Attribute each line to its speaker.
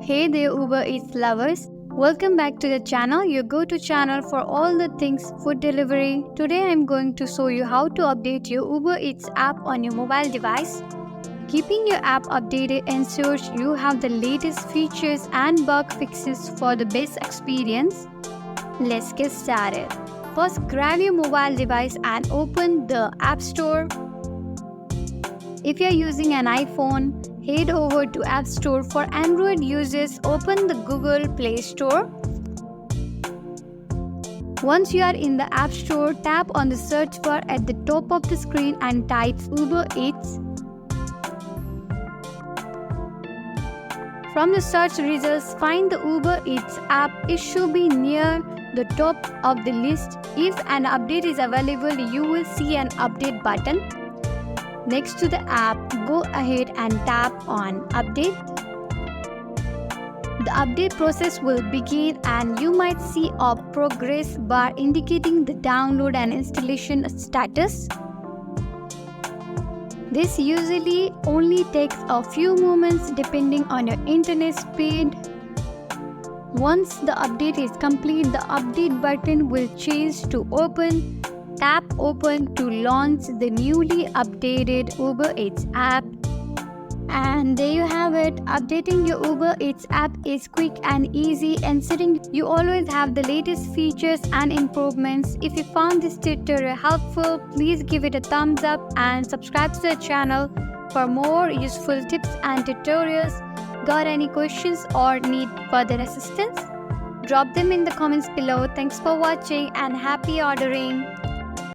Speaker 1: Hey there Uber Eats lovers, welcome back to the channel, your go-to channel for all the things food delivery. Today I'm going to show you how to update your Uber Eats app on your mobile device. Keeping your app updated ensures you have the latest features and bug fixes for the best experience. Let's get started. First, grab your mobile device and open the App Store. If you're using an iPhone, head over to App Store. For Android users, open the Google Play Store. Once you are in the App Store, tap on the search bar at the top of the screen and type Uber Eats. From the search results, find the Uber Eats app. It should be near the top of the list. If an update is available, you will see an update button. Next to the app, go ahead and tap on Update. The update process will begin and you might see a progress bar indicating the download and installation status. This usually only takes a few moments depending on your internet speed. Once the update is complete, the update button will change to Open. Tap Open to launch the newly updated Uber Eats app. And there you have it. Updating your Uber Eats app is quick and easy, ensuring you always have the latest features and improvements. If you found this tutorial helpful, please give it a thumbs up and subscribe to the channel for more useful tips and tutorials. Got any questions or need further assistance? Drop them in the comments below. Thanks for watching and happy ordering.